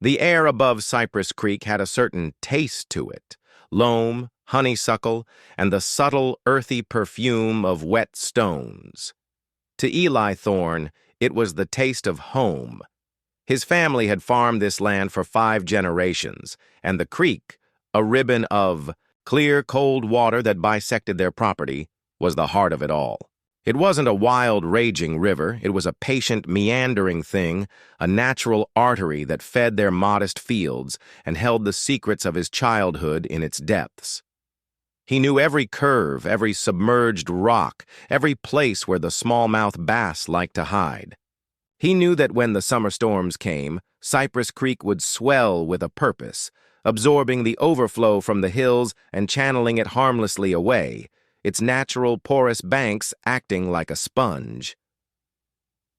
The air above Cypress Creek had a certain taste to it: loam, honeysuckle, and the subtle, earthy perfume of wet stones. To Eli Thorne, it was the taste of home. His family had farmed this land for 5 generations, and the creek, a ribbon of clear, cold water that bisected their property, was the heart of it all. It wasn't a wild, raging river. It was a patient, meandering thing, a natural artery that fed their modest fields and held the secrets of his childhood in its depths. He knew every curve, every submerged rock, every place where the smallmouth bass liked to hide. He knew that when the summer storms came, Cypress Creek would swell with a purpose, absorbing the overflow from the hills and channeling it harmlessly away, its natural porous banks acting like a sponge.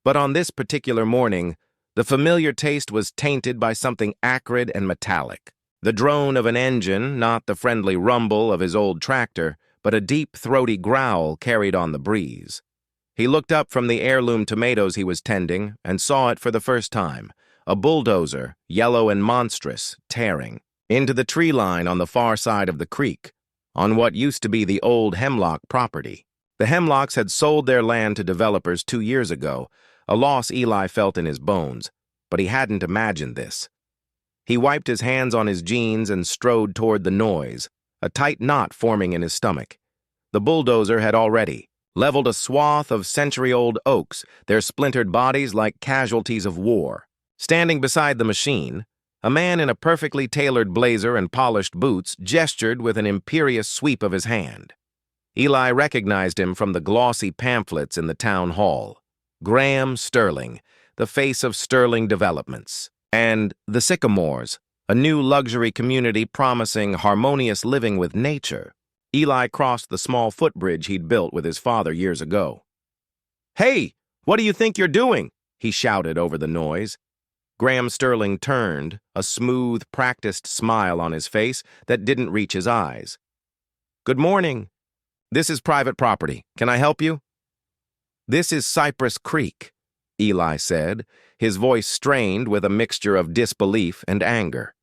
But on this particular morning, the familiar taste was tainted by something acrid and metallic. The drone of an engine, not the friendly rumble of his old tractor, but a deep, throaty growl carried on the breeze. He looked up from the heirloom tomatoes he was tending and saw it for the first time, a bulldozer, yellow and monstrous, tearing into the tree line on the far side of the creek, on what used to be the old Hemlock property. The Hemlocks had sold their land to developers 2 years ago, a loss Eli felt in his bones, but he hadn't imagined this. He wiped his hands on his jeans and strode toward the noise, a tight knot forming in his stomach. The bulldozer had already leveled a swath of century-old oaks, their splintered bodies like casualties of war. Standing beside the machine, a man in a perfectly tailored blazer and polished boots gestured with an imperious sweep of his hand. Eli recognized him from the glossy pamphlets in the town hall. Graham Sterling, the face of Sterling Developments, and the Sycamores, a new luxury community promising harmonious living with nature. Eli crossed the small footbridge he'd built with his father years ago. "Hey, what do you think you're doing?" he shouted over the noise. Graham Sterling turned, a smooth, practiced smile on his face that didn't reach his eyes. "Good morning. This is private property. Can I help you?" "This is Cypress Creek," Eli said, his voice strained with a mixture of disbelief and anger.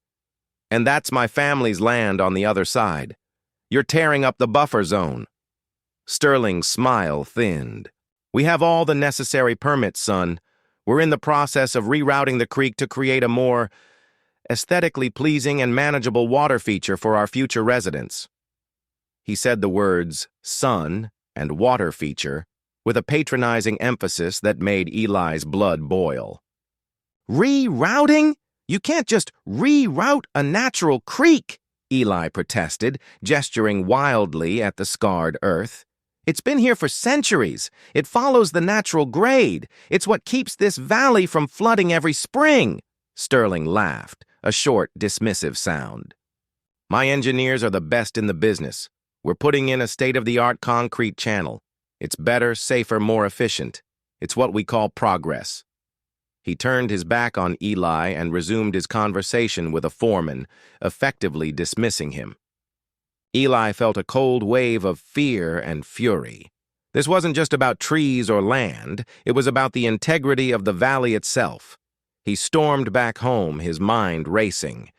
"And that's my family's land on the other side. You're tearing up the buffer zone." Sterling's smile thinned. "We have all the necessary permits, son. We're in the process of rerouting the creek to create a more aesthetically pleasing and manageable water feature for our future residents." He said the words "son" and "water feature" with a patronizing emphasis that made Eli's blood boil. "Rerouting? You can't just reroute a natural creek," Eli protested, gesturing wildly at the scarred earth. "It's been here for centuries. It follows the natural grade. It's what keeps this valley from flooding every spring." Sterling laughed, a short, dismissive sound. "My engineers are the best in the business. We're putting in a state-of-the-art concrete channel. It's better, safer, more efficient. It's what we call progress." He turned his back on Eli and resumed his conversation with a foreman, effectively dismissing him. Eli felt a cold wave of fear and fury. This wasn't just about trees or land, it was about the integrity of the valley itself. He stormed back home, his mind racing.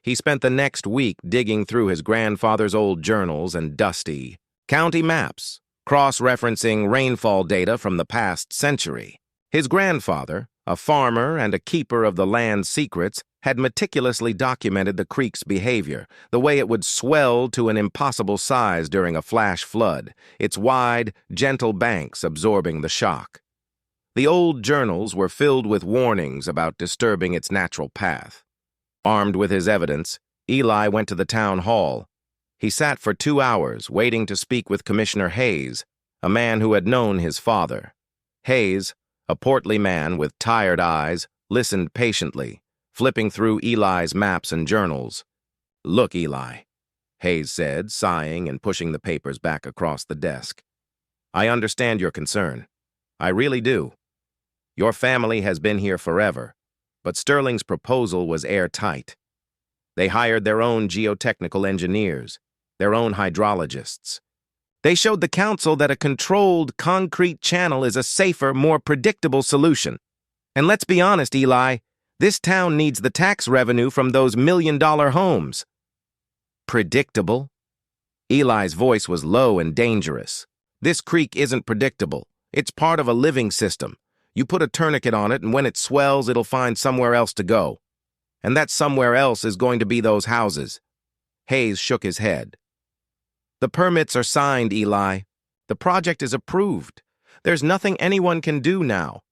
He spent the next week digging through his grandfather's old journals and dusty county maps, cross-referencing rainfall data from the past century. His grandfather, a farmer and a keeper of the land's secrets, had meticulously documented the creek's behavior, the way it would swell to an impossible size during a flash flood, its wide, gentle banks absorbing the shock. The old journals were filled with warnings about disturbing its natural path. Armed with his evidence, Eli went to the town hall. He sat for 2 hours, waiting to speak with Commissioner Hayes, a man who had known his father. Hayes, a portly man with tired eyes, listened patiently, flipping through Eli's maps and journals. "Look, Eli," Hayes said, sighing and pushing the papers back across the desk. "I understand your concern. I really do. Your family has been here forever, but Sterling's proposal was airtight. They hired their own geotechnical engineers, their own hydrologists. They showed the council that a controlled concrete channel is a safer, more predictable solution. And let's be honest, Eli, This town needs the tax revenue from those million-dollar homes. Predictable? Eli's voice was low and dangerous. This creek isn't predictable. It's part of a living system. You put a tourniquet on it, and when it swells, it'll find somewhere else to go. And that somewhere else is going to be those houses. Hayes shook his head. The permits are signed, Eli. The project is approved. There's nothing anyone can do now.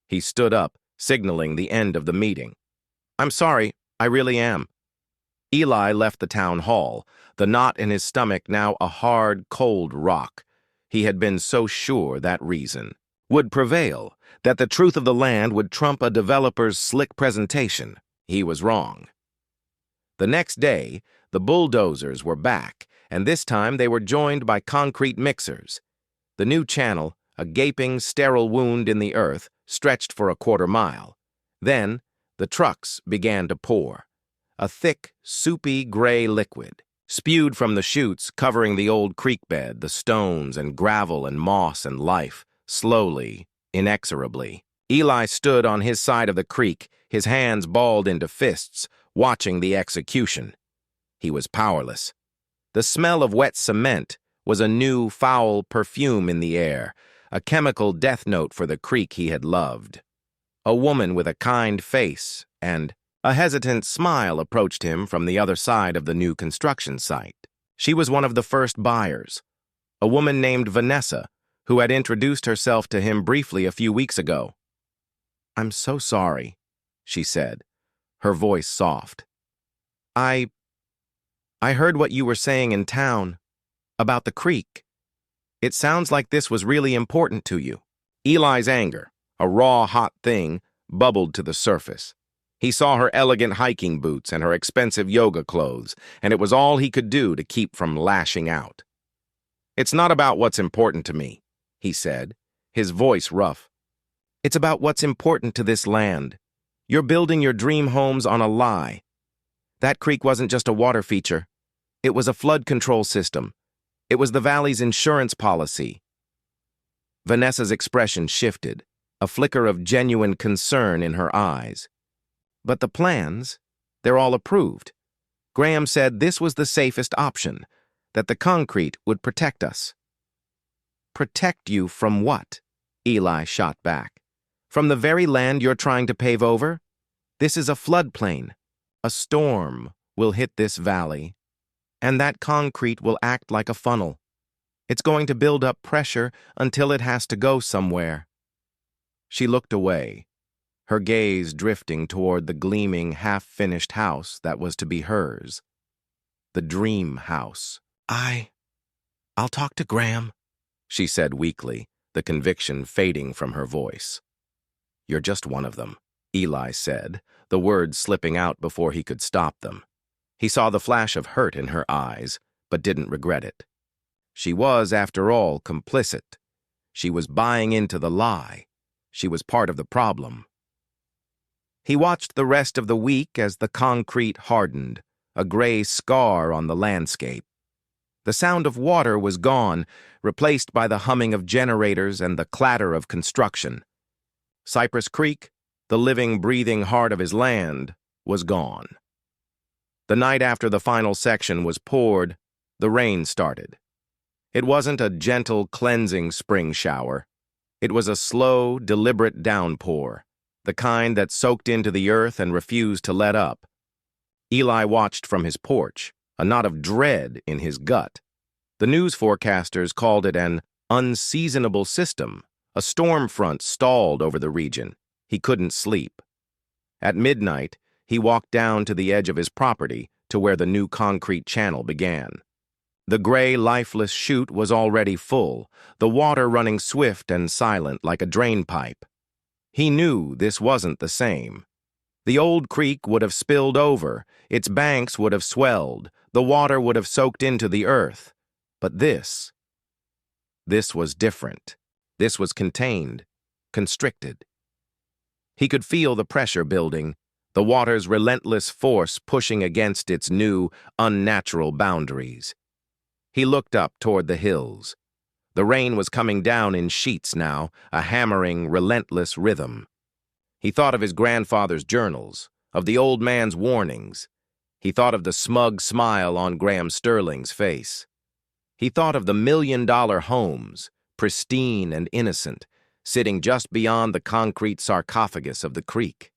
He stood up, signaling the end of the meeting. I'm sorry, I really am. Eli left the town hall, the knot in his stomach now a hard, cold rock. He had been so sure that reason would prevail, that the truth of the land would trump a developer's slick presentation. He was wrong. The next day, the bulldozers were back, and this time they were joined by concrete mixers. The new channel, a gaping, sterile wound in the earth, stretched for a quarter-mile. Then, the trucks began to pour. A thick, soupy gray liquid spewed from the chutes covering the old creek bed, the stones and gravel and moss and life, slowly, inexorably. Eli stood on his side of the creek, his hands balled into fists, watching the execution. He was powerless. The smell of wet cement was a new, foul perfume in the air, a chemical death note for the creek he had loved. A woman with a kind face and a hesitant smile approached him from the other side of the new construction site. She was one of the first buyers, a woman named Vanessa, who had introduced herself to him briefly a few weeks ago. "I'm so sorry," she said, her voice soft. I heard what you were saying in town about the creek. It sounds like this was really important to you." Eli's anger, a raw, hot thing, bubbled to the surface. He saw her elegant hiking boots and her expensive yoga clothes, and it was all he could do to keep from lashing out. "It's not about what's important to me," he said, his voice rough. "It's about what's important to this land. You're building your dream homes on a lie. That creek wasn't just a water feature. It was a flood control system. It was the valley's insurance policy." Vanessa's expression shifted, a flicker of genuine concern in her eyes. "But the plans, they're all approved. Graham said this was the safest option, that the concrete would protect us." "Protect you from what?" Eli shot back. "From the very land you're trying to pave over? This is a floodplain. A storm will hit this valley, and that concrete will act like a funnel. It's going to build up pressure until it has to go somewhere." She looked away, her gaze drifting toward the gleaming, half-finished house that was to be hers. The dream house. I'll talk to Graham," she said weakly, the conviction fading from her voice. "You're just one of them," Eli said, the words slipping out before he could stop them. He saw the flash of hurt in her eyes, but didn't regret it. She was, after all, complicit. She was buying into the lie. She was part of the problem. He watched the rest of the week as the concrete hardened, a gray scar on the landscape. The sound of water was gone, replaced by the humming of generators and the clatter of construction. Cypress Creek, the living, breathing heart of his land, was gone. The night after the final section was poured, the rain started. It wasn't a gentle, cleansing spring shower. It was a slow, deliberate downpour, the kind that soaked into the earth and refused to let up. Eli watched from his porch, a knot of dread in his gut. The news forecasters called it an unseasonable system. A storm front stalled over the region. He couldn't sleep. At midnight, he walked down to the edge of his property to where the new concrete channel began. The gray, lifeless chute was already full, the water running swift and silent like a drain pipe. He knew this wasn't the same. The old creek would have spilled over, its banks would have swelled, the water would have soaked into the earth. But this was different. This was contained, constricted. He could feel the pressure building, the water's relentless force pushing against its new, unnatural boundaries. He looked up toward the hills. The rain was coming down in sheets now, a hammering, relentless rhythm. He thought of his grandfather's journals, of the old man's warnings. He thought of the smug smile on Graham Sterling's face. He thought of the million-dollar homes, pristine and innocent, sitting just beyond the concrete sarcophagus of the creek.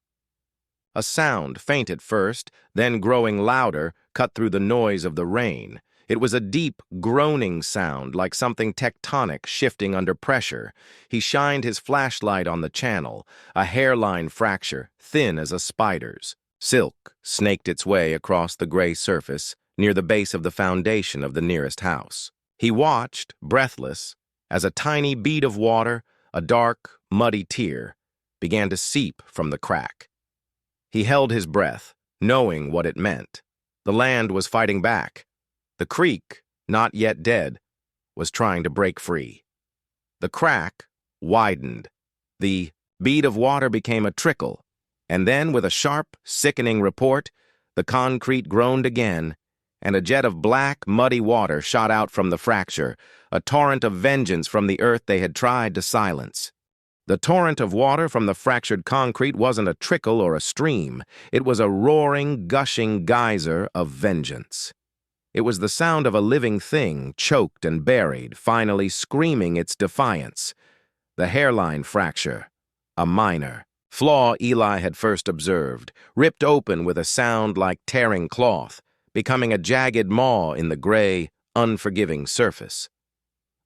A sound, faint at first, then growing louder, cut through the noise of the rain. It was a deep, groaning sound, like something tectonic shifting under pressure. He shined his flashlight on the channel, a hairline fracture, thin as a spider's. Silk snaked its way across the gray surface, near the base of the foundation of the nearest house. He watched, breathless, as a tiny bead of water, a dark, muddy tear, began to seep from the crack. He held his breath, knowing what it meant. The land was fighting back. The creek, not yet dead, was trying to break free. The crack widened. The bead of water became a trickle, and then, with a sharp, sickening report, the concrete groaned again, and a jet of black, muddy water shot out from the fracture, a torrent of vengeance from the earth they had tried to silence. The torrent of water from the fractured concrete wasn't a trickle or a stream. It was a roaring, gushing geyser of vengeance. It was the sound of a living thing, choked and buried, finally screaming its defiance. The hairline fracture, a minor flaw Eli had first observed, ripped open with a sound like tearing cloth, becoming a jagged maw in the gray, unforgiving surface.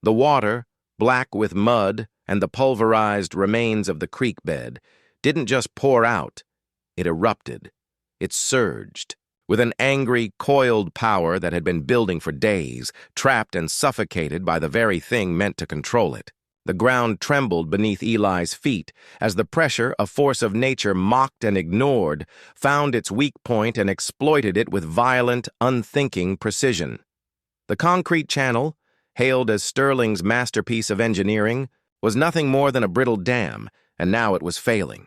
The water, black with mud and the pulverized remains of the creek bed, didn't just pour out, it erupted. It surged. With an angry, coiled power that had been building for days, trapped and suffocated by the very thing meant to control it. The ground trembled beneath Eli's feet as the pressure, a force of nature mocked and ignored, found its weak point and exploited it with violent, unthinking precision. The concrete channel, hailed as Sterling's masterpiece of engineering, was nothing more than a brittle dam, and now it was failing.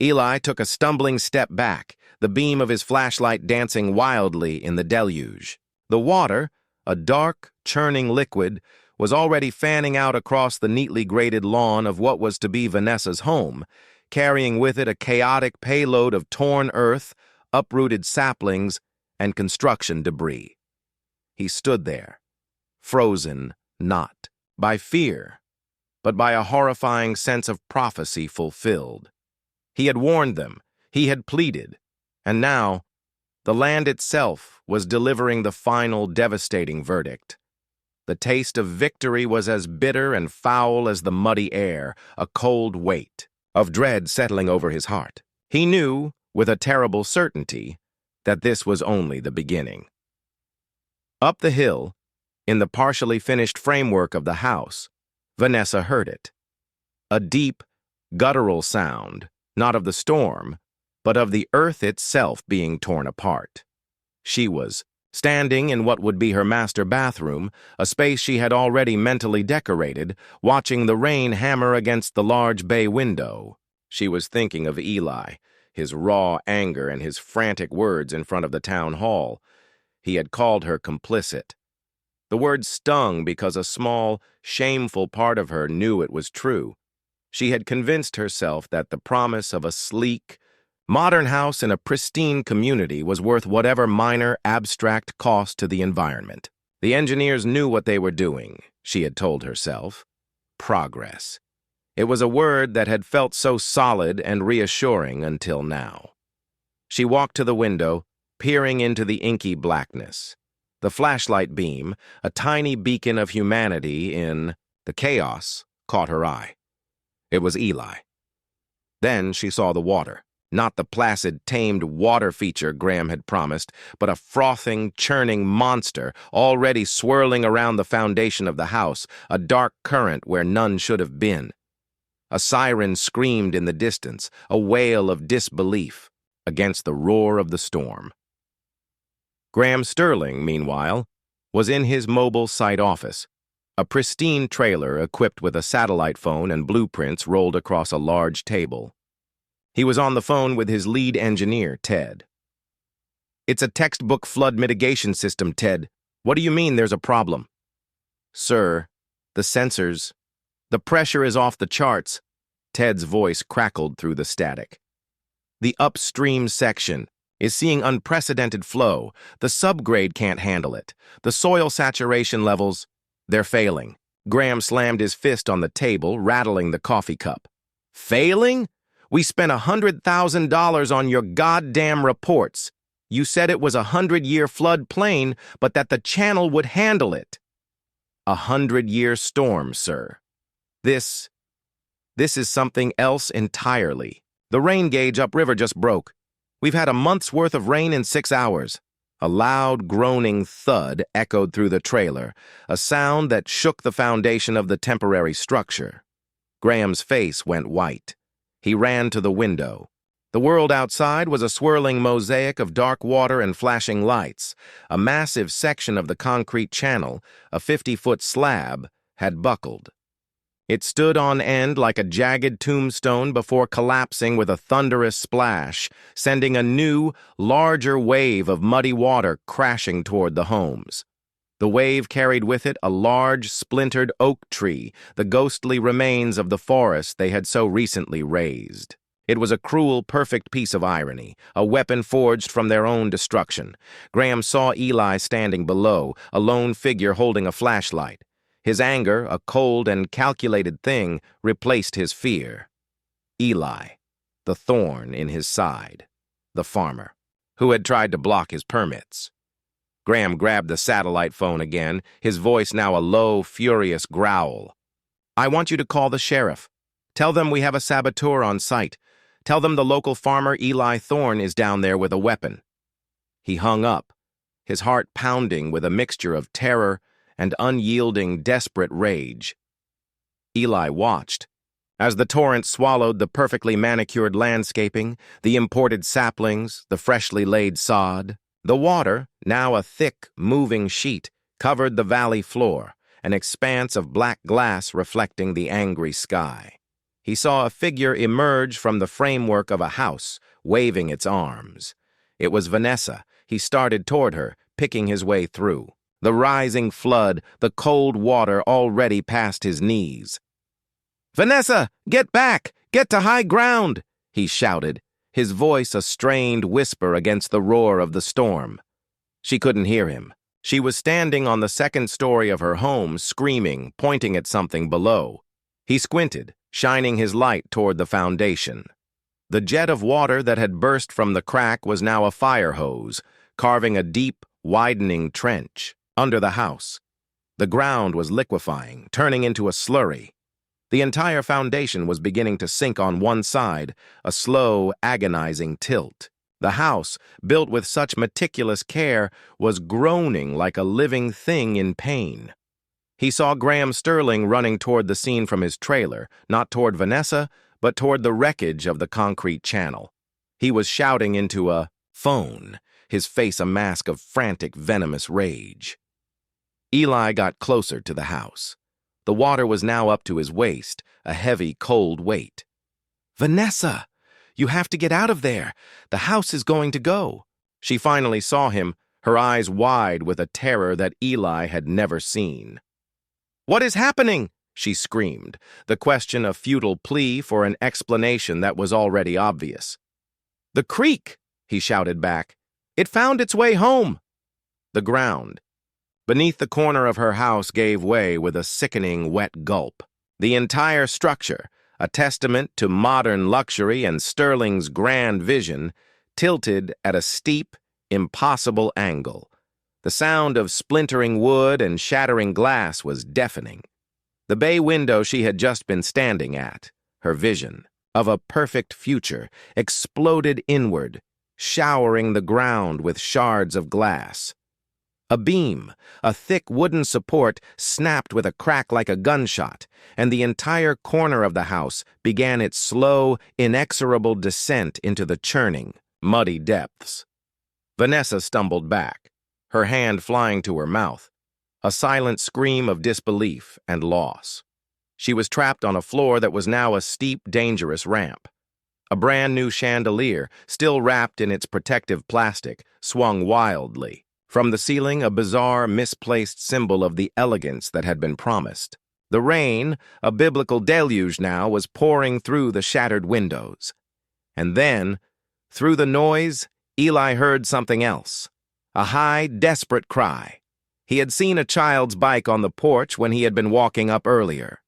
Eli took a stumbling step back, the beam of his flashlight dancing wildly in the deluge. The water, a dark, churning liquid, was already fanning out across the neatly graded lawn of what was to be Vanessa's home, carrying with it a chaotic payload of torn earth, uprooted saplings, and construction debris. He stood there, frozen not by fear, but by a horrifying sense of prophecy fulfilled. He had warned them, he had pleaded, and now the land itself was delivering the final devastating verdict. The taste of victory was as bitter and foul as the muddy air, a cold weight of dread settling over his heart. He knew, with a terrible certainty, that this was only the beginning. Up the hill, in the partially finished framework of the house, Vanessa heard it. A deep, guttural sound, not of the storm, but of the earth itself being torn apart. She was standing in what would be her master bathroom, a space she had already mentally decorated, watching the rain hammer against the large bay window. She was thinking of Eli, his raw anger and his frantic words in front of the town hall. He had called her complicit. The word stung because a small, shameful part of her knew it was true. She had convinced herself that the promise of a sleek, modern house in a pristine community was worth whatever minor, abstract cost to the environment. The engineers knew what they were doing, she had told herself. Progress. It was a word that had felt so solid and reassuring until now. She walked to the window, peering into the inky blackness. The flashlight beam, a tiny beacon of humanity in the chaos, caught her eye. It was Eli. Then she saw the water. Not the placid, tamed water feature Graham had promised, but a frothing, churning monster already swirling around the foundation of the house, a dark current where none should have been. A siren screamed in the distance, a wail of disbelief against the roar of the storm. Graham Sterling, meanwhile, was in his mobile site office, a pristine trailer equipped with a satellite phone and blueprints rolled across a large table. He was on the phone with his lead engineer, Ted. "It's a textbook flood mitigation system, Ted. What do you mean there's a problem?" "Sir, the sensors. The pressure is off the charts. Ted's voice crackled through the static. The upstream section is seeing unprecedented flow. The subgrade can't handle it. The soil saturation levels, they're failing. Graham slammed his fist on the table, rattling the coffee cup. Failing? We spent $100,000 on your goddamn reports. You said it was a 100-year flood plain, but that the channel would handle it. A 100-year storm, sir. This is something else entirely. The rain gauge upriver just broke. We've had a month's worth of rain in 6 hours. A loud, groaning thud echoed through the trailer, a sound that shook the foundation of the temporary structure. Graham's face went white. He ran to the window. The world outside was a swirling mosaic of dark water and flashing lights. A massive section of the concrete channel, a 50-foot slab, had buckled. It stood on end like a jagged tombstone before collapsing with a thunderous splash, sending a new, larger wave of muddy water crashing toward the homes. The wave carried with it a large, splintered oak tree, the ghostly remains of the forest they had so recently razed. It was a cruel, perfect piece of irony, a weapon forged from their own destruction. Graham saw Eli standing below, a lone figure holding a flashlight. His anger, a cold and calculated thing, replaced his fear. Eli, the thorn in his side, the farmer, who had tried to block his permits. Graham grabbed the satellite phone again, his voice now a low, furious growl. I want you to call the sheriff. Tell them we have a saboteur on site. Tell them the local farmer Eli Thorne is down there with a weapon. He hung up, his heart pounding with a mixture of terror and unyielding, desperate rage. Eli watched. As the torrent swallowed the perfectly manicured landscaping, the imported saplings, the freshly laid sod, the water, now a thick, moving sheet, covered the valley floor, an expanse of black glass reflecting the angry sky. He saw a figure emerge from the framework of a house, waving its arms. It was Vanessa. He started toward her, picking his way through. The rising flood, the cold water already past his knees. "Vanessa, get back! Get to high ground!" he shouted, his voice a strained whisper against the roar of the storm. She couldn't hear him. She was standing on the second story of her home, screaming, pointing at something below. He squinted, shining his light toward the foundation. The jet of water that had burst from the crack was now a fire hose, carving a deep, widening trench under the house. The ground was liquefying, turning into a slurry. The entire foundation was beginning to sink on one side, a slow, agonizing tilt. The house, built with such meticulous care, was groaning like a living thing in pain. He saw Graham Sterling running toward the scene from his trailer, not toward Vanessa, but toward the wreckage of the concrete channel. He was shouting into a phone, his face a mask of frantic, venomous rage. Eli got closer to the house. The water was now up to his waist, a heavy, cold weight. "Vanessa, you have to get out of there. The house is going to go." She finally saw him, her eyes wide with a terror that Eli had never seen. "What is happening?" she screamed, the question a futile plea for an explanation that was already obvious. "The creek," he shouted back. "It found its way home." The ground beneath the corner of her house gave way with a sickening wet gulp. The entire structure, a testament to modern luxury and Sterling's grand vision, tilted at a steep, impossible angle. The sound of splintering wood and shattering glass was deafening. The bay window she had just been standing at, her vision of a perfect future, exploded inward, showering the ground with shards of glass. A beam, a thick wooden support, snapped with a crack like a gunshot, and the entire corner of the house began its slow, inexorable descent into the churning, muddy depths. Vanessa stumbled back, her hand flying to her mouth, a silent scream of disbelief and loss. She was trapped on a floor that was now a steep, dangerous ramp. A brand-new chandelier, still wrapped in its protective plastic, swung wildly. From the ceiling, a bizarre, misplaced symbol of the elegance that had been promised. The rain, a biblical deluge now, was pouring through the shattered windows. And then, through the noise, Eli heard something else. A high, desperate cry. He had seen a child's bike on the porch when he had been walking up earlier.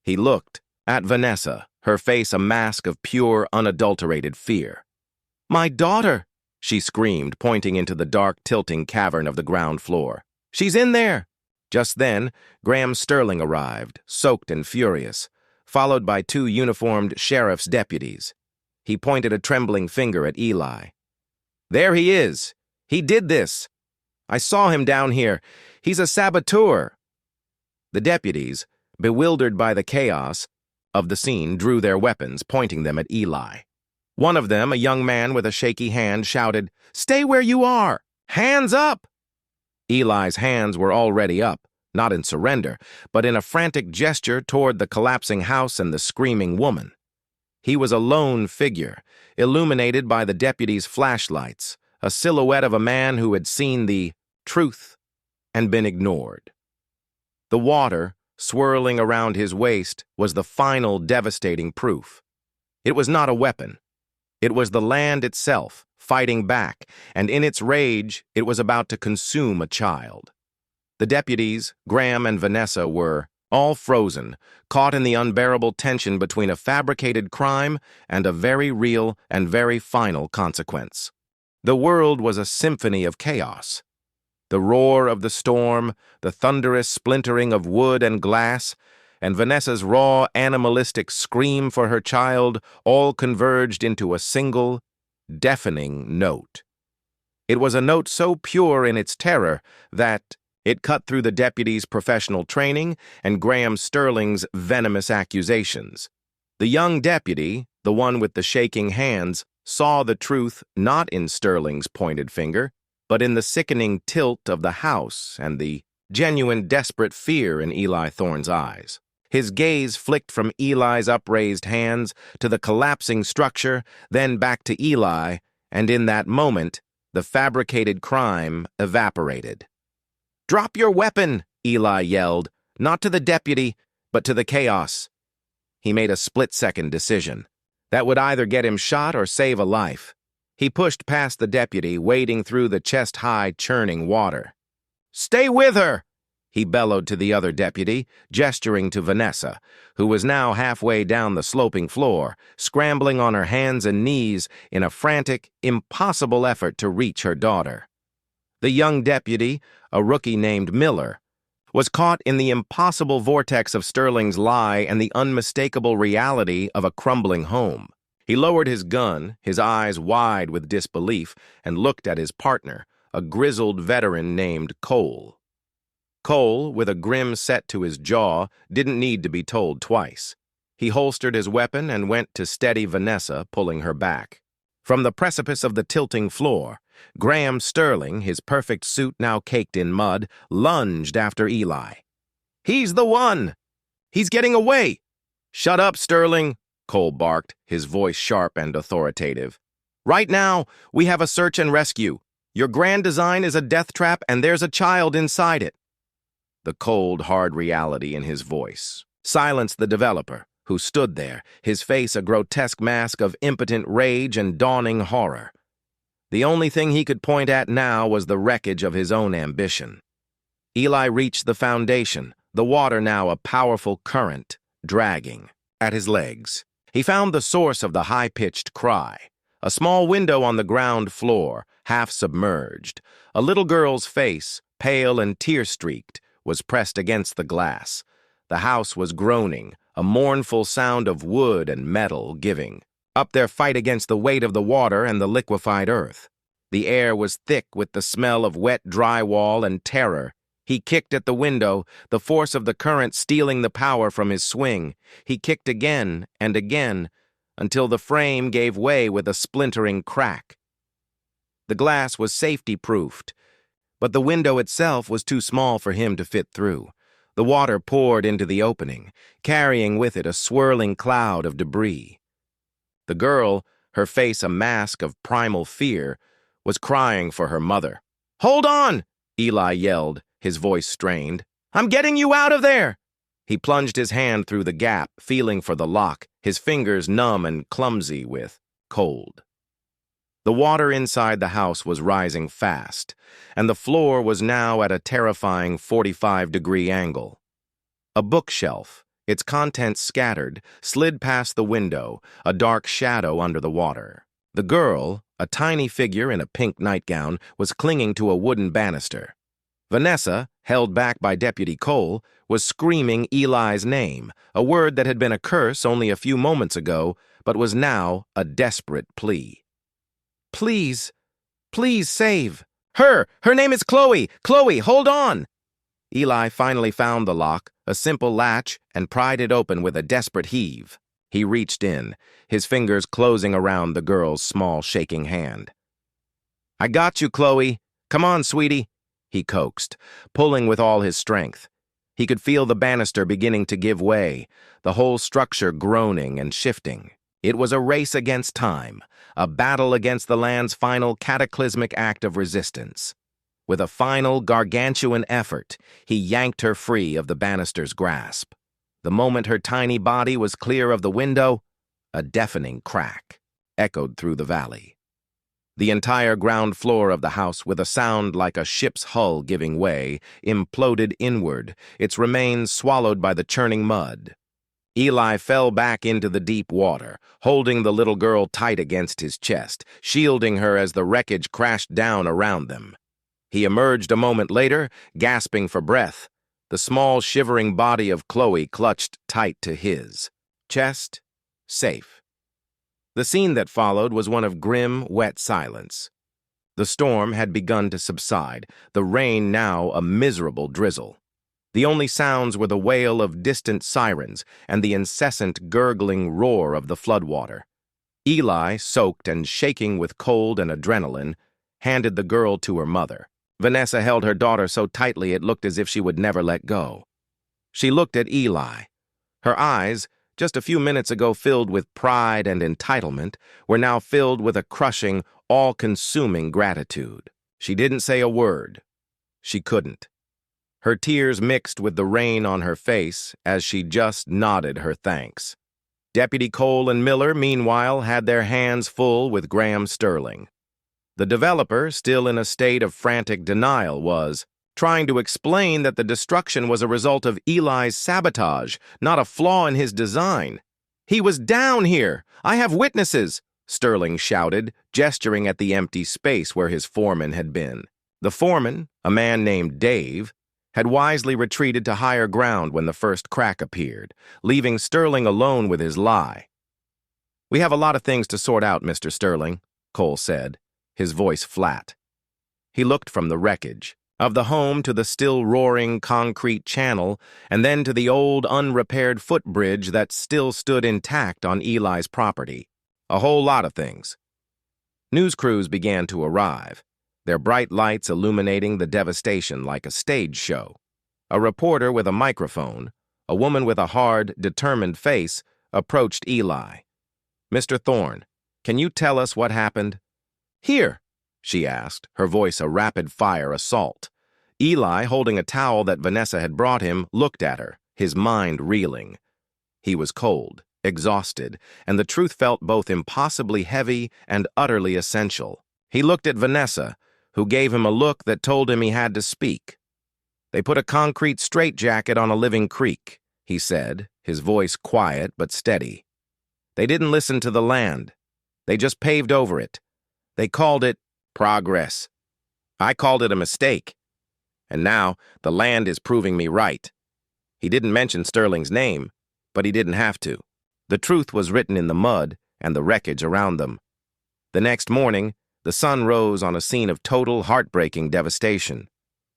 He looked at Vanessa, her face a mask of pure, unadulterated fear. "My daughter!" she screamed, pointing into the dark, tilting cavern of the ground floor. "She's in there!" Just then, Graham Sterling arrived, soaked and furious, followed by 2 uniformed sheriff's deputies. He pointed a trembling finger at Eli. "There he is! He did this! I saw him down here. He's a saboteur!" The deputies, bewildered by the chaos of the scene, drew their weapons, pointing them at Eli. One of them, a young man with a shaky hand, shouted, "Stay where you are! Hands up!" Eli's hands were already up, not in surrender, but in a frantic gesture toward the collapsing house and the screaming woman. He was a lone figure, illuminated by the deputies' flashlights, a silhouette of a man who had seen the truth and been ignored. The water, swirling around his waist, was the final devastating proof. It was not a weapon. It was the land itself, fighting back, and in its rage, it was about to consume a child. The deputies, Graham and Vanessa, were all frozen, caught in the unbearable tension between a fabricated crime and a very real and very final consequence. The world was a symphony of chaos. The roar of the storm, the thunderous splintering of wood and glass, and Vanessa's raw, animalistic scream for her child all converged into a single, deafening note. It was a note so pure in its terror that it cut through the deputy's professional training and Graham Sterling's venomous accusations. The young deputy, the one with the shaking hands, saw the truth not in Sterling's pointed finger, but in the sickening tilt of the house and the genuine desperate fear in Eli Thorne's eyes. His gaze flicked from Eli's upraised hands to the collapsing structure, then back to Eli, and in that moment, the fabricated crime evaporated. "Drop your weapon!" Eli yelled, not to the deputy, but to the chaos. He made a split-second decision. That would either get him shot or save a life. He pushed past the deputy, wading through the chest-high, churning water. "Stay with her!" he bellowed to the other deputy, gesturing to Vanessa, who was now halfway down the sloping floor, scrambling on her hands and knees in a frantic, impossible effort to reach her daughter. The young deputy, a rookie named Miller, was caught in the impossible vortex of Sterling's lie and the unmistakable reality of a crumbling home. He lowered his gun, his eyes wide with disbelief, and looked at his partner, a grizzled veteran named Cole. Cole, with a grim set to his jaw, didn't need to be told twice. He holstered his weapon and went to steady Vanessa, pulling her back. From the precipice of the tilting floor, Graham Sterling, his perfect suit now caked in mud, lunged after Eli. "He's the one! He's getting away!" "Shut up, Sterling," Cole barked, his voice sharp and authoritative. "Right now, we have a search and rescue. Your grand design is a death trap and there's a child inside it." The cold, hard reality in his voice silenced the developer, who stood there, his face a grotesque mask of impotent rage and dawning horror. The only thing he could point at now was the wreckage of his own ambition. Eli reached the foundation, the water now a powerful current, dragging at his legs. He found the source of the high-pitched cry, a small window on the ground floor, half submerged. A little girl's face, pale and tear-streaked, was pressed against the glass. The house was groaning, a mournful sound of wood and metal giving up their fight against the weight of the water and the liquefied earth. The air was thick with the smell of wet drywall and terror. He kicked at the window, the force of the current stealing the power from his swing. He kicked again and again, until the frame gave way with a splintering crack. The glass was safety-proofed, but the window itself was too small for him to fit through. The water poured into the opening, carrying with it a swirling cloud of debris. The girl, her face a mask of primal fear, was crying for her mother. "Hold on!" Eli yelled, his voice strained. "I'm getting you out of there!" He plunged his hand through the gap, feeling for the lock, his fingers numb and clumsy with cold. The water inside the house was rising fast, and the floor was now at a terrifying 45-degree angle. A bookshelf, its contents scattered, slid past the window, a dark shadow under the water. The girl, a tiny figure in a pink nightgown, was clinging to a wooden banister. Vanessa, held back by Deputy Cole, was screaming Eli's name, a word that had been a curse only a few moments ago, but was now a desperate plea. "Please, please save. Her name is Chloe! Chloe, hold on!" Eli finally found the lock, a simple latch, and pried it open with a desperate heave. He reached in, his fingers closing around the girl's small, shaking hand. "I got you, Chloe. Come on, sweetie," he coaxed, pulling with all his strength. He could feel the banister beginning to give way, the whole structure groaning and shifting. It was a race against time, a battle against the land's final cataclysmic act of resistance. With a final, gargantuan effort, he yanked her free of the banister's grasp. The moment her tiny body was clear of the window, a deafening crack echoed through the valley. The entire ground floor of the house, with a sound like a ship's hull giving way, imploded inward, its remains swallowed by the churning mud. Eli fell back into the deep water, holding the little girl tight against his chest, shielding her as the wreckage crashed down around them. He emerged a moment later, gasping for breath. The small, shivering body of Chloe clutched tight to his. Chest, safe. The scene that followed was one of grim, wet silence. The storm had begun to subside, the rain now a miserable drizzle. The only sounds were the wail of distant sirens and the incessant gurgling roar of the floodwater. Eli, soaked and shaking with cold and adrenaline, handed the girl to her mother. Vanessa held her daughter so tightly it looked as if she would never let go. She looked at Eli. Her eyes, just a few minutes ago filled with pride and entitlement, were now filled with a crushing, all-consuming gratitude. She didn't say a word. She couldn't. Her tears mixed with the rain on her face as she just nodded her thanks. Deputy Cole and Miller, meanwhile, had their hands full with Graham Sterling. The developer, still in a state of frantic denial, was trying to explain that the destruction was a result of Eli's sabotage, not a flaw in his design. "He was down here! I have witnesses!" Sterling shouted, gesturing at the empty space where his foreman had been. The foreman, a man named Dave, had wisely retreated to higher ground when the first crack appeared, leaving Sterling alone with his lie. "We have a lot of things to sort out, Mr. Sterling," Cole said, his voice flat. He looked from the wreckage of the home to the still roaring concrete channel, and then to the old unrepaired footbridge that still stood intact on Eli's property. A whole lot of things. News crews began to arrive, their bright lights illuminating the devastation like a stage show. A reporter with a microphone, a woman with a hard, determined face, approached Eli. "Mr. Thorne, can you tell us what happened?" "Here," she asked, her voice a rapid-fire assault. Eli, holding a towel that Vanessa had brought him, looked at her, his mind reeling. He was cold, exhausted, and the truth felt both impossibly heavy and utterly essential. He looked at Vanessa, who gave him a look that told him he had to speak. "They put a concrete straitjacket on a living creek," he said, his voice quiet but steady. "They didn't listen to the land. They just paved over it. They called it progress. I called it a mistake. And now the land is proving me right." He didn't mention Sterling's name, but he didn't have to. The truth was written in the mud and the wreckage around them. The next morning, the sun rose on a scene of total, heartbreaking devastation.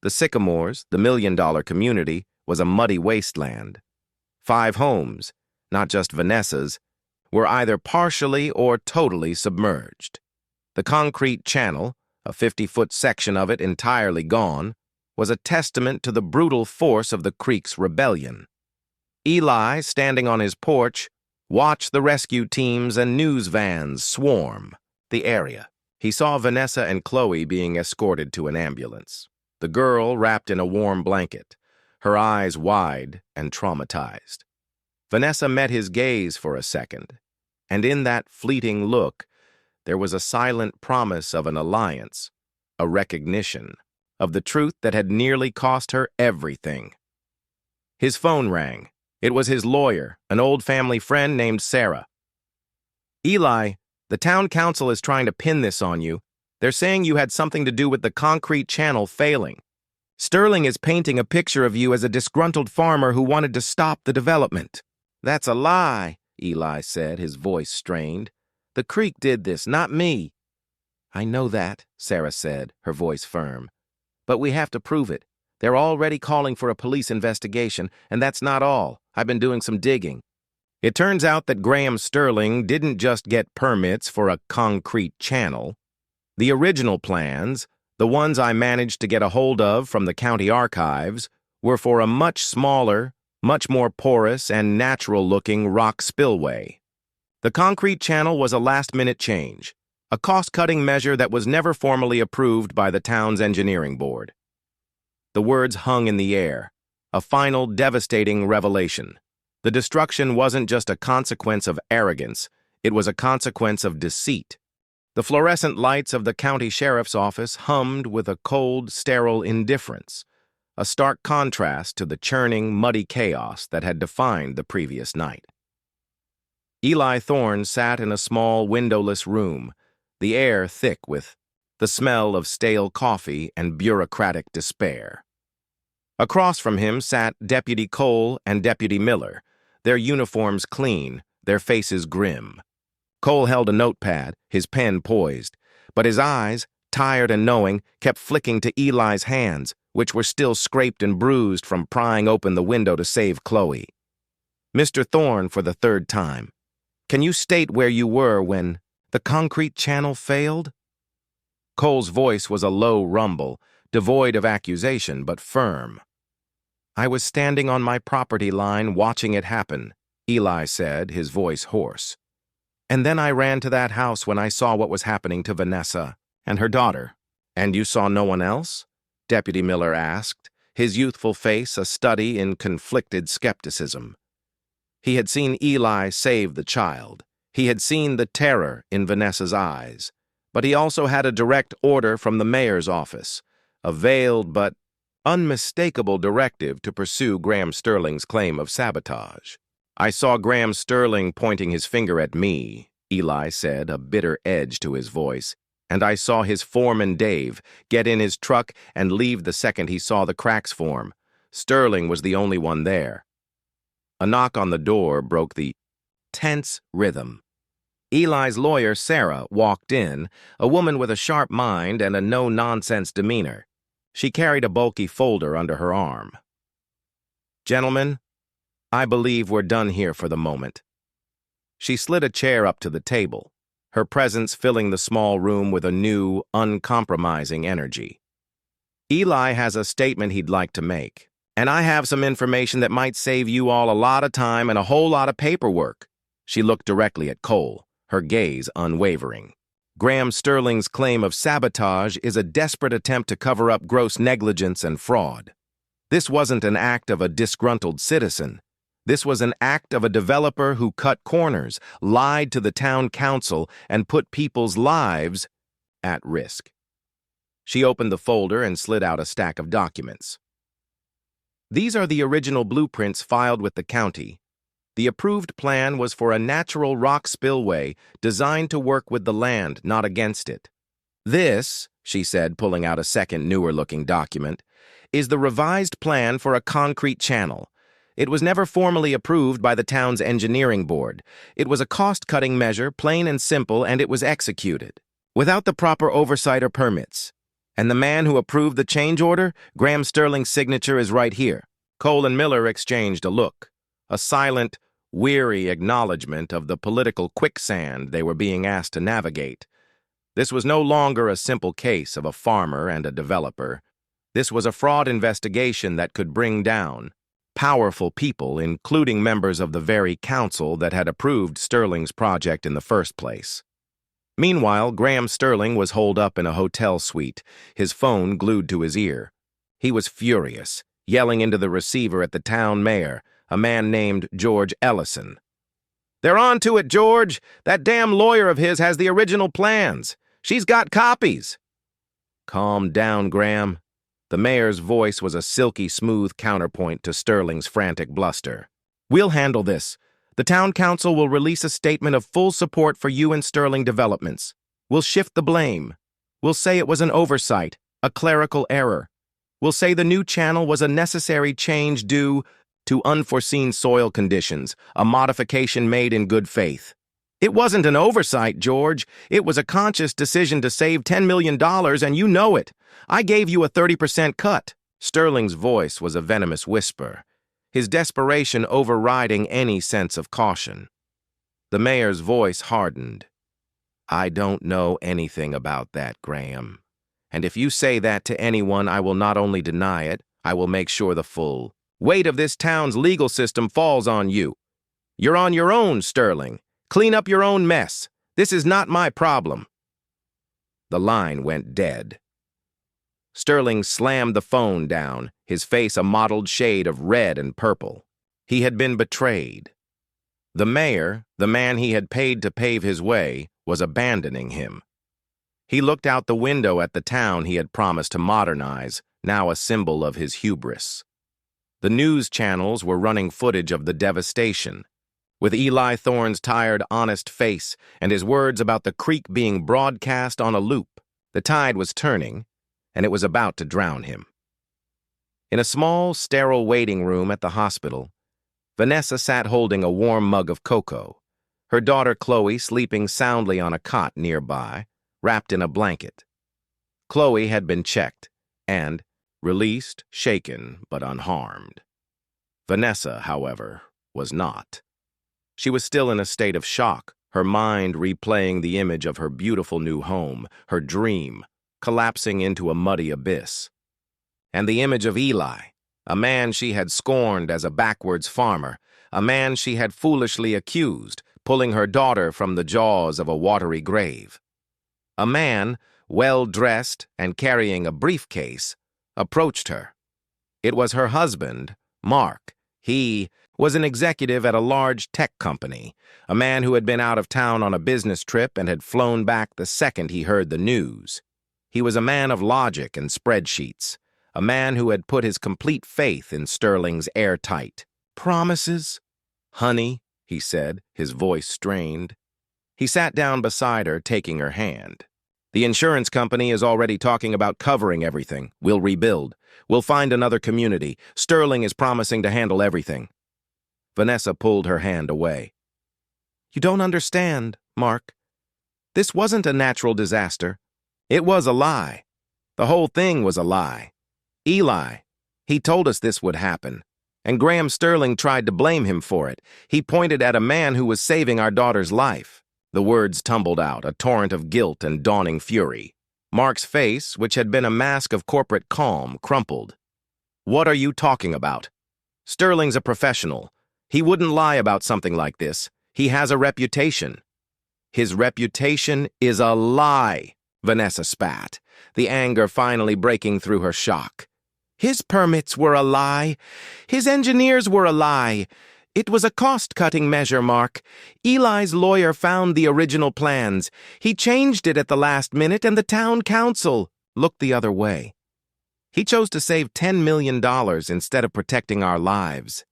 The Sycamores, the million-dollar community, was a muddy wasteland. 5 homes, not just Vanessa's, were either partially or totally submerged. The concrete channel, a 50-foot section of it entirely gone, was a testament to the brutal force of the creek's rebellion. Eli, standing on his porch, watched the rescue teams and news vans swarm the area. He saw Vanessa and Chloe being escorted to an ambulance. The girl wrapped in a warm blanket, her eyes wide and traumatized. Vanessa met his gaze for a second, and in that fleeting look, there was a silent promise of an alliance, a recognition of the truth that had nearly cost her everything. His phone rang. It was his lawyer, an old family friend named Sarah. "Eli, the town council is trying to pin this on you. They're saying you had something to do with the concrete channel failing. Sterling is painting a picture of you as a disgruntled farmer who wanted to stop the development." "That's a lie," Eli said, his voice strained. "The creek did this, not me." "I know that," Sarah said, her voice firm. "But we have to prove it. They're already calling for a police investigation, and that's not all. I've been doing some digging." It turns out that Graham Sterling didn't just get permits for a concrete channel. The original plans, the ones I managed to get a hold of from the county archives, were for a much smaller, much more porous and natural-looking rock spillway. The concrete channel was a last-minute change, a cost-cutting measure that was never formally approved by the town's engineering board. The words hung in the air, a final devastating revelation. The destruction wasn't just a consequence of arrogance, it was a consequence of deceit. The fluorescent lights of the county sheriff's office hummed with a cold, sterile indifference, a stark contrast to the churning, muddy chaos that had defined the previous night. Eli Thorne sat in a small, windowless room, the air thick with the smell of stale coffee and bureaucratic despair. Across from him sat Deputy Cole and Deputy Miller, their uniforms clean, their faces grim. Cole held a notepad, his pen poised, but his eyes, tired and knowing, kept flicking to Eli's hands, which were still scraped and bruised from prying open the window to save Chloe. "Mr. Thorne, for the third time, can you state where you were when the concrete channel failed?" Cole's voice was a low rumble, devoid of accusation but firm. "I was standing on my property line watching it happen," Eli said, his voice hoarse. "And then I ran to that house when I saw what was happening to Vanessa and her daughter." "And you saw no one else?" Deputy Miller asked, his youthful face a study in conflicted skepticism. He had seen Eli save the child. He had seen the terror in Vanessa's eyes. But he also had a direct order from the mayor's office, a veiled but unmistakable directive to pursue Graham Sterling's claim of sabotage. "I saw Graham Sterling pointing his finger at me," Eli said, a bitter edge to his voice, "and I saw his foreman Dave get in his truck and leave the second he saw the cracks form. Sterling was the only one there." A knock on the door broke the tense rhythm. Eli's lawyer, Sarah, walked in, a woman with a sharp mind and a no-nonsense demeanor. She carried a bulky folder under her arm. "Gentlemen, I believe we're done here for the moment." She slid a chair up to the table, her presence filling the small room with a new, uncompromising energy. "Eli has a statement he'd like to make, and I have some information that might save you all a lot of time and a whole lot of paperwork." She looked directly at Cole, her gaze unwavering. "Graham Sterling's claim of sabotage is a desperate attempt to cover up gross negligence and fraud. This wasn't an act of a disgruntled citizen. This was an act of a developer who cut corners, lied to the town council, and put people's lives at risk." She opened the folder and slid out a stack of documents. "These are the original blueprints filed with the county. The approved plan was for a natural rock spillway designed to work with the land, not against it. This," she said, pulling out a second, newer-looking document, "is the revised plan for a concrete channel. It was never formally approved by the town's engineering board. It was a cost-cutting measure, plain and simple, and it was executed, without the proper oversight or permits. And the man who approved the change order, Graham Sterling's signature is right here." Cole and Miller exchanged a look, a silent, weary acknowledgement of the political quicksand they were being asked to navigate. This was no longer a simple case of a farmer and a developer. This was a fraud investigation that could bring down powerful people, including members of the very council that had approved Sterling's project in the first place. Meanwhile, Graham Sterling was holed up in a hotel suite, his phone glued to his ear. He was furious, yelling into the receiver at the town mayor, a man named George Ellison. "They're on to it, George! That damn lawyer of his has the original plans. She's got copies." "Calm down, Graham." The mayor's voice was a silky smooth counterpoint to Sterling's frantic bluster. "We'll handle this. The town council will release a statement of full support for you and Sterling Developments. We'll shift the blame. We'll say it was an oversight, a clerical error. We'll say the new channel was a necessary change due to unforeseen soil conditions, a modification made in good faith. It wasn't an oversight, George. It was a conscious decision to save $10 million, and you know it. I gave you a 30% cut." Sterling's voice was a venomous whisper, his desperation overriding any sense of caution. The mayor's voice hardened. "I don't know anything about that, Graham. And if you say that to anyone, I will not only deny it, I will make sure the full weight of this town's legal system falls on you. You're on your own, Sterling. Clean up your own mess. This is not my problem." The line went dead. Sterling slammed the phone down, his face a mottled shade of red and purple. He had been betrayed. The mayor, the man he had paid to pave his way, was abandoning him. He looked out the window at the town he had promised to modernize, now a symbol of his hubris. The news channels were running footage of the devastation, with Eli Thorne's tired, honest face and his words about the creek being broadcast on a loop. The tide was turning, and it was about to drown him. In a small, sterile waiting room at the hospital, Vanessa sat holding a warm mug of cocoa, her daughter Chloe sleeping soundly on a cot nearby, wrapped in a blanket. Chloe had been checked and released, shaken, but unharmed. Vanessa, however, was not. She was still in a state of shock, her mind replaying the image of her beautiful new home, her dream, collapsing into a muddy abyss. And the image of Eli, a man she had scorned as a backwards farmer, a man she had foolishly accused, pulling her daughter from the jaws of a watery grave. A man, well-dressed and carrying a briefcase, approached her. It was her husband, Mark. He was an executive at a large tech company, a man who had been out of town on a business trip and had flown back the second he heard the news. He was a man of logic and spreadsheets, a man who had put his complete faith in Sterling's airtight promises. "Honey," he said, his voice strained. He sat down beside her, taking her hand. "The insurance company is already talking about covering everything. We'll rebuild. We'll find another community. Sterling is promising to handle everything." Vanessa pulled her hand away. "You don't understand, Mark. This wasn't a natural disaster. It was a lie. The whole thing was a lie. Eli, he told us this would happen, and Graham Sterling tried to blame him for it. He pointed at a man who was saving our daughter's life." The words tumbled out, a torrent of guilt and dawning fury. Mark's face, which had been a mask of corporate calm, crumpled. "What are you talking about? Sterling's a professional. He wouldn't lie about something like this. He has a reputation." "His reputation is a lie," Vanessa spat, the anger finally breaking through her shock. "His permits were a lie. His engineers were a lie. It was a cost-cutting measure, Mark. Eli's lawyer found the original plans. He changed it at the last minute, and the town council looked the other way. He chose to save $10 million instead of protecting our lives.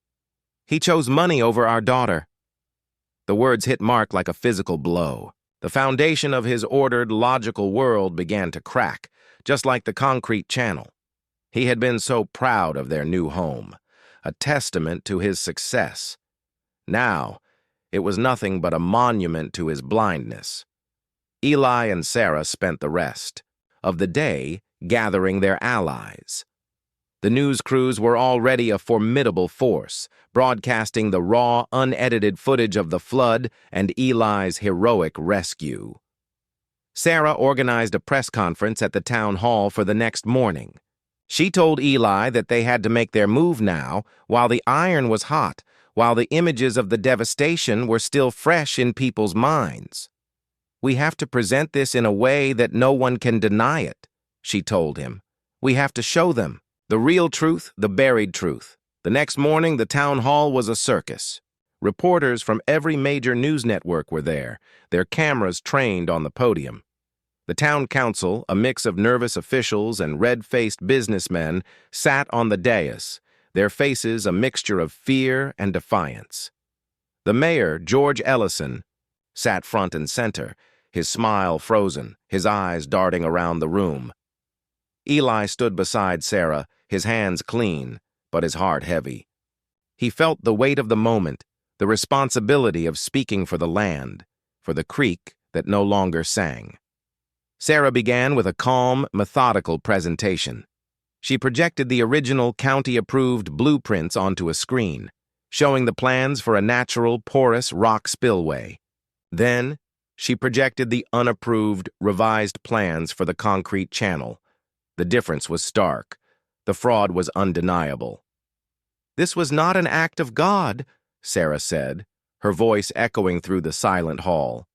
He chose money over our daughter." The words hit Mark like a physical blow. The foundation of his ordered, logical world began to crack, just like the concrete channel. He had been so proud of their new home, a testament to his success. Now, it was nothing but a monument to his blindness. Eli and Sarah spent the rest of the day gathering their allies. The news crews were already a formidable force, broadcasting the raw, unedited footage of the flood and Eli's heroic rescue. Sarah organized a press conference at the town hall for the next morning. She told Eli that they had to make their move now, while the iron was hot, while the images of the devastation were still fresh in people's minds. "We have to present this in a way that no one can deny it," she told him. "We have to show them. The real truth, the buried truth. The next morning, the town hall was a circus. Reporters from every major news network were there, their cameras trained on the podium. The town council, a mix of nervous officials and red-faced businessmen, sat on the dais, their faces a mixture of fear and defiance. The mayor, George Ellison, sat front and center, his smile frozen, his eyes darting around the room. Eli stood beside Sarah, his hands clean, but his heart heavy. He felt the weight of the moment, the responsibility of speaking for the land, for the creek that no longer sang. Sarah began with a calm, methodical presentation. She projected the original county-approved blueprints onto a screen, showing the plans for a natural, porous rock spillway. Then, she projected the unapproved, revised plans for the concrete channel. The difference was stark. The fraud was undeniable. "This was not an act of God," Sarah said, her voice echoing through the silent hall.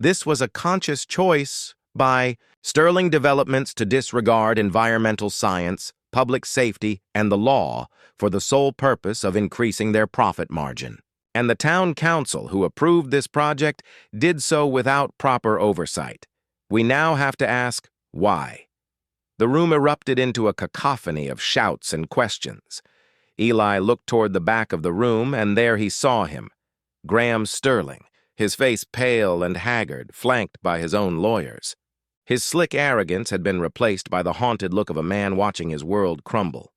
"This was a conscious choice by Sterling Developments to disregard environmental science, public safety, and the law for the sole purpose of increasing their profit margin. And the town council who approved this project did so without proper oversight. We now have to ask, why?" The room erupted into a cacophony of shouts and questions. Eli looked toward the back of the room, and there he saw him, Graham Sterling, his face pale and haggard, flanked by his own lawyers. His slick arrogance had been replaced by the haunted look of a man watching his world crumble.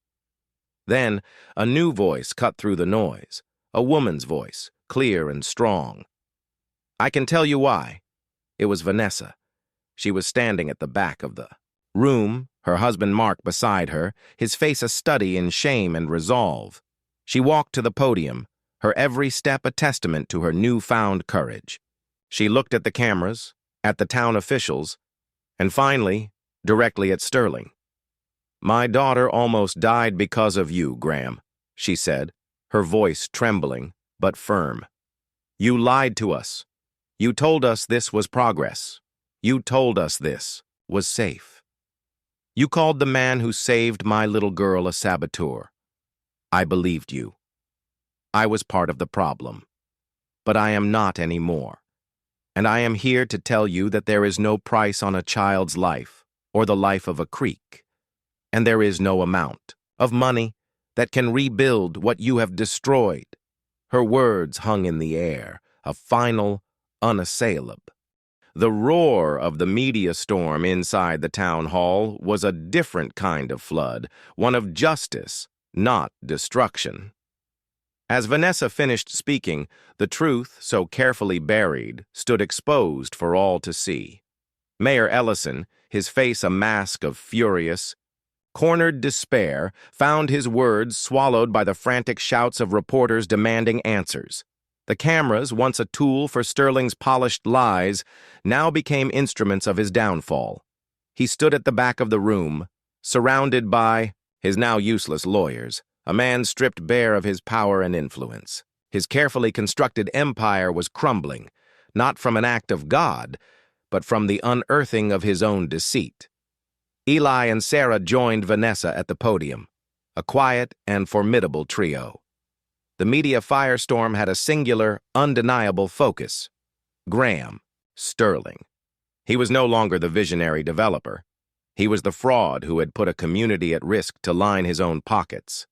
Then, a new voice cut through the noise, a woman's voice, clear and strong. "I can tell you why." It was Vanessa. She was standing at the back of the room, her husband Mark beside her, his face a study in shame and resolve. She walked to the podium, her every step a testament to her newfound courage. She looked at the cameras, at the town officials, and finally, directly at Sterling. "My daughter almost died because of you, Graham," she said, her voice trembling but firm. "You lied to us. You told us this was progress. You told us this was safe. You called the man who saved my little girl a saboteur. I believed you. I was part of the problem. But I am not anymore. And I am here to tell you that there is no price on a child's life or the life of a creek. And there is no amount of money that can rebuild what you have destroyed." Her words hung in the air, a final, unassailable. The roar of the media storm inside the town hall was a different kind of flood, one of justice, not destruction. As Vanessa finished speaking, the truth, so carefully buried, stood exposed for all to see. Mayor Ellison, his face a mask of furious, cornered despair, found his words swallowed by the frantic shouts of reporters demanding answers. The cameras, once a tool for Sterling's polished lies, now became instruments of his downfall. He stood at the back of the room, surrounded by his now useless lawyers, a man stripped bare of his power and influence. His carefully constructed empire was crumbling, not from an act of God, but from the unearthing of his own deceit. Eli and Sarah joined Vanessa at the podium, a quiet and formidable trio. The media firestorm had a singular, undeniable focus: Graham Sterling. He was no longer the visionary developer. He was the fraud who had put a community at risk to line his own pockets.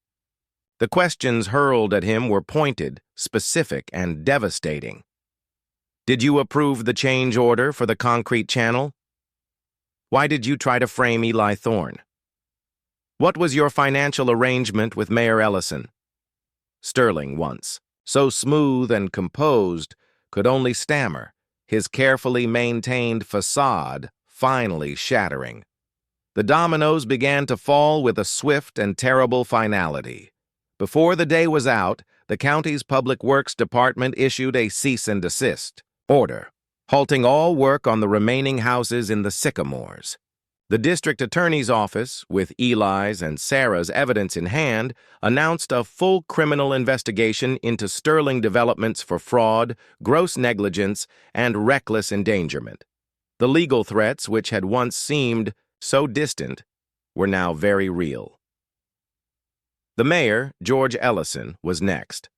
The questions hurled at him were pointed, specific, and devastating. Did you approve the change order for the concrete channel? Why did you try to frame Eli Thorne? What was your financial arrangement with Mayor Ellison? Sterling, once so smooth and composed, could only stammer, his carefully maintained facade finally shattering. The dominoes began to fall with a swift and terrible finality. Before the day was out, the county's Public Works Department issued a cease and desist order, halting all work on the remaining houses in the Sycamores. The district attorney's office, with Eli's and Sarah's evidence in hand, announced a full criminal investigation into Sterling Developments for fraud, gross negligence, and reckless endangerment. The legal threats, which had once seemed so distant, were now very real. The mayor, George Ellison, was next.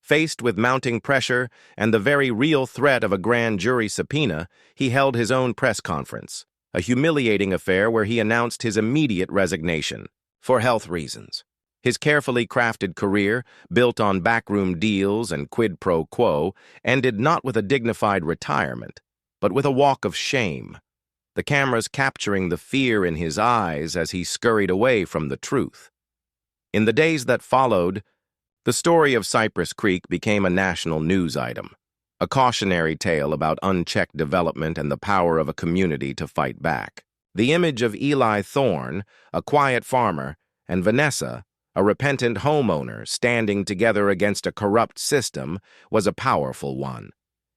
Faced with mounting pressure and the very real threat of a grand jury subpoena, he held his own press conference, a humiliating affair where he announced his immediate resignation, for health reasons. His carefully crafted career, built on backroom deals and quid pro quo, ended not with a dignified retirement, but with a walk of shame, the cameras capturing the fear in his eyes as he scurried away from the truth. In the days that followed, the story of Cypress Creek became a national news item, a cautionary tale about unchecked development and the power of a community to fight back. The image of Eli Thorne, a quiet farmer, and Vanessa, a repentant homeowner standing together against a corrupt system, was a powerful one.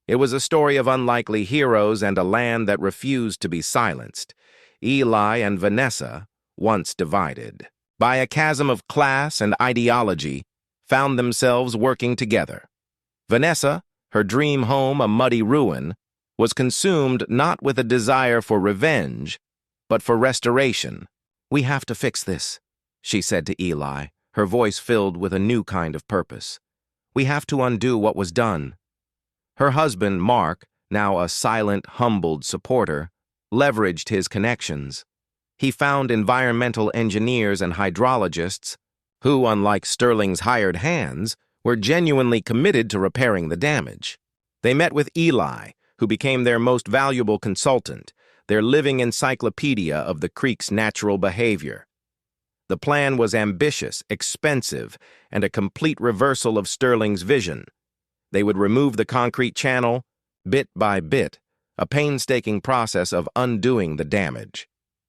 It was a story of unlikely heroes and a land that refused to be silenced. Eli and Vanessa, once divided by a chasm of class and ideology, found themselves working together. Vanessa, her dream home a muddy ruin, was consumed not with a desire for revenge, but for restoration. "We have to fix this," she said to Eli, her voice filled with a new kind of purpose. "We have to undo what was done." Her husband, Mark, now a silent, humbled supporter, leveraged his connections. He found environmental engineers and hydrologists who, unlike Sterling's hired hands, were genuinely committed to repairing the damage. They met with Eli, who became their most valuable consultant, their living encyclopedia of the creek's natural behavior. The plan was ambitious, expensive, and a complete reversal of Sterling's vision. They would remove the concrete channel, bit by bit, a painstaking process of undoing the damage.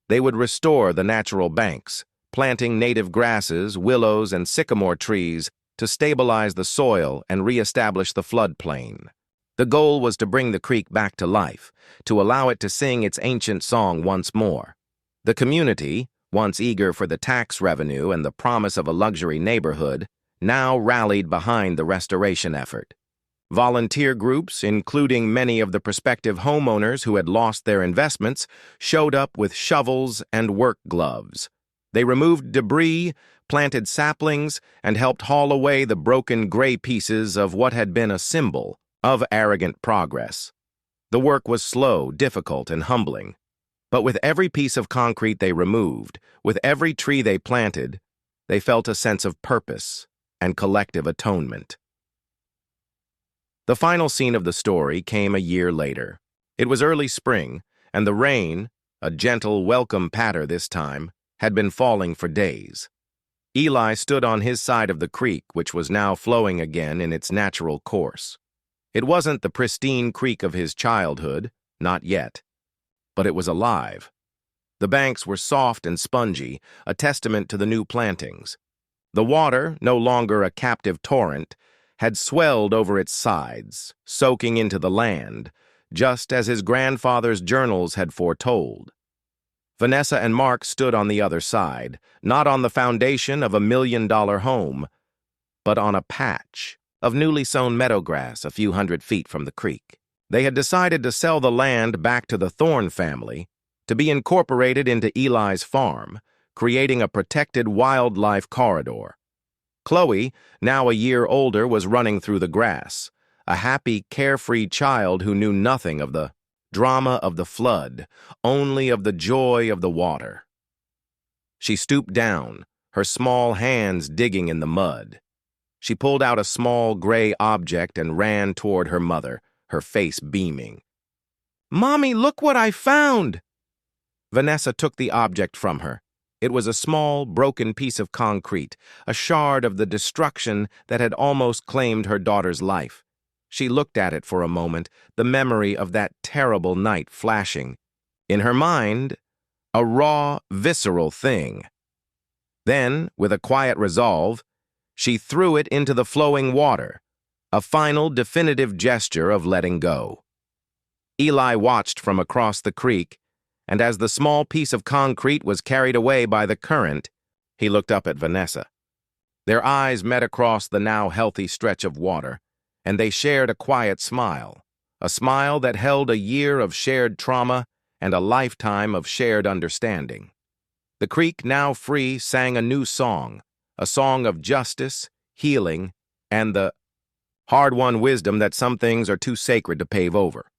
They would restore the natural banks, planting native grasses, willows, and sycamore trees to stabilize the soil and reestablish the floodplain. The goal was to bring the creek back to life, to allow it to sing its ancient song once more. The community, once eager for the tax revenue and the promise of a luxury neighborhood, now rallied behind the restoration effort. Volunteer groups, including many of the prospective homeowners who had lost their investments, showed up with shovels and work gloves. They removed debris, planted saplings, and helped haul away the broken gray pieces of what had been a symbol of arrogant progress. The work was slow, difficult, and humbling. But with every piece of concrete they removed, with every tree they planted, they felt a sense of purpose and collective atonement. The final scene of the story came a year later. It was early spring, and the rain, a gentle, welcome patter this time, had been falling for days. Eli stood on his side of the creek, which was now flowing again in its natural course. It wasn't the pristine creek of his childhood, not yet, but it was alive. The banks were soft and spongy, a testament to the new plantings. The water, no longer a captive torrent, had swelled over its sides, soaking into the land, just as his grandfather's journals had foretold. Vanessa and Mark stood on the other side, not on the foundation of $1 million home, but on a patch of newly sown meadowgrass a few hundred feet from the creek. They had decided to sell the land back to the Thorne family, to be incorporated into Eli's farm, creating a protected wildlife corridor. Chloe, now a year older, was running through the grass, a happy, carefree child who knew nothing of the drama of the flood, only of the joy of the water. She stooped down, her small hands digging in the mud. She pulled out a small gray object and ran toward her mother, her face beaming. "Mommy, look what I found!" Vanessa took the object from her. It was a small, broken piece of concrete, a shard of the destruction that had almost claimed her daughter's life. She looked at it for a moment, the memory of that terrible night flashing. In her mind, a raw, visceral thing. Then, with a quiet resolve, she threw it into the flowing water, a final, definitive gesture of letting go. Eli watched from across the creek, and as the small piece of concrete was carried away by the current, he looked up at Vanessa. Their eyes met across the now healthy stretch of water, and they shared a quiet smile, a smile that held a year of shared trauma and a lifetime of shared understanding. The creek, now free, sang a new song, a song of justice, healing, and the hard-won wisdom that some things are too sacred to pave over.